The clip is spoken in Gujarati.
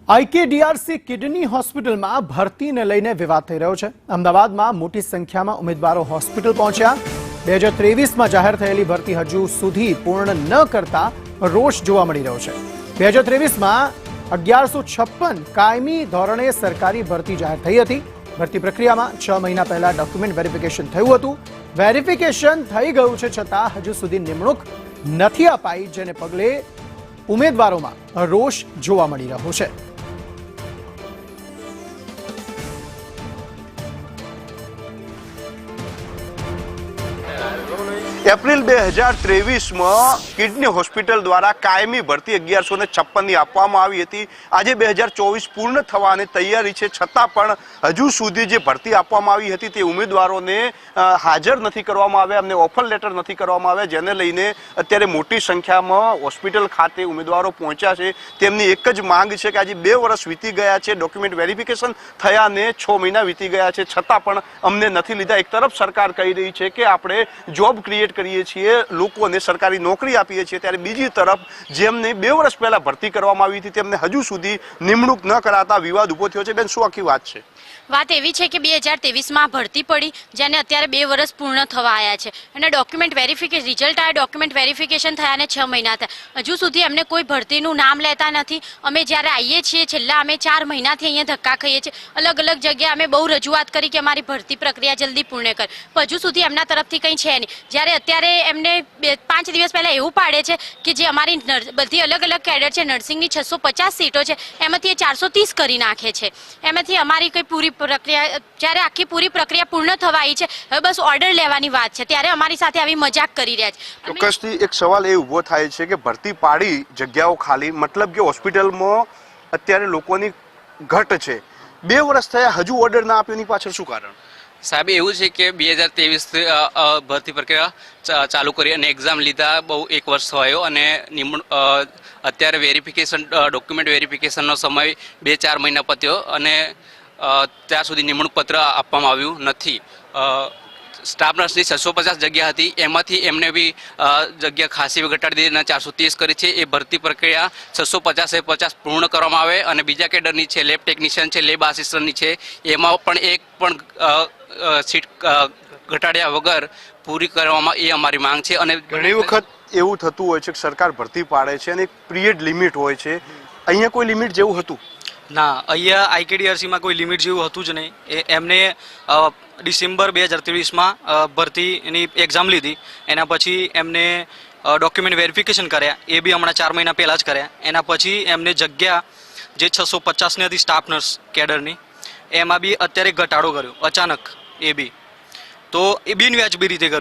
આઈકેડીઆરસી કિડની હોસ્પિટલમાં ભરતીને લઈને વિવાદ થઈ રહ્યો છે। અમદાવાદમાં મોટી સંખ્યામાં ઉમેદવારો હોસ્પિટલ પહોંચ્યા। 2023માં જાહેર થયેલી ભરતી હજુ સુધી પૂર્ણ ન કરતા રોષ જોવા મળી રહ્યો છે। 2023માં 1156 કાયમી ધોરણે સરકારી ભરતી જાહેર થઈ હતી। ભરતી પ્રક્રિયામાં 6 મહિના પહેલા ડોક્યુમેન્ટ વેરિફિકેશન થયું હતું। વેરિફિકેશન થઈ ગયું છે છતાં હજુ સુધી નિમણૂક નથી અપાઈ, જેને પગલે ઉમેદવારોમાં રોષ જોવા મળી રહ્યો છે। એપ્રિલ 2023માં કિડની હોસ્પિટલ દ્વારા કાયમી ભરતી 1156ની આપવામાં આવી હતી। આજે 2024 પૂર્ણ થવાની તૈયારી છે, છતાં પણ હજુ સુધી જે ભરતી આપવામાં આવી હતી તે ઉમેદવારોને હાજર નથી કરવામાં આવ્યા, એમને ઓફર લેટર નથી કરવામાં આવ્યા, જેને લઈને અત્યારે મોટી સંખ્યામાં હોસ્પિટલ ખાતે ઉમેદવારો પહોંચ્યા છે। તેમની એક જ માંગ છે કે આજે 2 વર્ષ વીતી ગયા છે, ડોક્યુમેન્ટ વેરિફિકેશન થયાને 6 મહિના વીતી ગયા છે, છતાં પણ અમને નથી લીધા। એક તરફ સરકાર કહી રહી છે કે આપણે જોબ ક્રિએટ કરીએ છીએ, લોકોને સરકારી નોકરી આપીએ છીએ, ત્યારે બીજી તરફ જેમને 2 વર્ષ પહેલા ભરતી કરવામાં આવી હતી તેમને હજુ સુધી નિમણૂક ન કરાતા વિવાદ ઉભો થયો છે। બેન, શું આખી વાત છે? વાત એવી છે કે 2023માં ભરતી પડી, જેને અત્યારે 2 વર્ષ પૂર્ણ થવા આવ્યા છે અને ડોક્યુમેન્ટ વેરિફિકેશન રિઝલ્ટ આવ્યા, ડોક્યુમેન્ટ વેરિફિકેશન થયાને 6 મહિના થયા, હજુ સુધી એમને કોઈ ભરતીનું નામ લેતા નથી। અમે જ્યારે આવીએ છીએ છેલ્લા અમે 4 મહિનાથી અહીંયા ધક્કા ખાઈએ છીએ, અલગ અલગ જગ્યાએ અમે બહુ રજૂઆત કરી કે અમારી ભરતી પ્રક્રિયા જલ્દી પૂર્ણ કરે, પણ હજુ સુધી એમના તરફથી કંઈ છે નહીં। જ્યારે અત્યારે એમને 5 દિવસ પહેલાં એવું પાડે છે કે જે અમારી બધી અલગ અલગ કેડર છે, નર્સિંગની 650 સીટો છે, એમાંથી એ 430 કરી નાખે છે। એમાંથી અમારી કંઈ પૂરી પ્રક્રિયા, જ્યારે આખી પૂરી પ્રક્રિયા પૂર્ણ થવા આવી છે, હવે બસ ઓર્ડર લેવાની વાત છે, ત્યારે અમારી સાથે આવી મજાક કરી રહ્યા છે। ચોક્કસથી એક સવાલ એ ઊભો થાય છે કે ભરતી પાડી, જગ્યાઓ ખાલી, મતલબ કે હોસ્પિટલમાં અત્યારે લોકોની ઘટ છે, 2 વર્ષ થયા હજુ ઓર્ડર ના આપ્યો, એની પાછળ શું કારણ? સાહેબ, એવું છે કે 2023 ભરતી પ્રક્રિયા ચાલુ કરી અને એક્ઝામ લીધા બહુ 1 વર્ષ થયો અને અત્યારે વેરિફિકેશન, ડોક્યુમેન્ટ વેરિફિકેશનનો સમય 2-4 મહિના પત્યો અને ત્યાં સુધી નિમણૂક પત્ર આપવામાં આવ્યું નથી। સ્ટાફ નર્સની 650 જગ્યા હતી, એમાંથી એમને બી જગ્યા ખાસી ઘટાડી દીધી અને 430 કરી છે। એ ભરતી પ્રક્રિયા 650 પૂર્ણ કરવામાં આવે અને બીજા કેડરની છે, લેબ ટેકનિશિયન છે, લેબ આસિસ્ટન્ટની છે, એમાં પણ એક પણ સીટ ઘટાડ્યા વગર પૂરી કરવામાં એ અમારી માંગ છે। અને ઘણી વખત એવું થતું હોય છે કે સરકાર ભરતી પાડે છે અને એક પીરિયડ લિમિટ હોય છે, અહીંયા કોઈ લિમિટ જેવું હતું ના? અહીંયા આઈકેડીઆરસીમાં કોઈ લિમિટ જેવું હતું જ નહીં। એમને ડિસેમ્બર 2023માં ભરતીની એક્ઝામ લીધી, એના પછી એમને ડોક્યુમેન્ટ વેરિફિકેશન કર્યા, એ બી હમણાં 4 મહિના પહેલાં જ કર્યા। એના પછી એમને જગ્યા જે 650ની હતી સ્ટાફ નર્સ કેડરની, એમાં બી અત્યારે ઘટાડો કર્યો અચાનક, એ બી તો એ બિનવ્યાજબી રીતે કર્યું।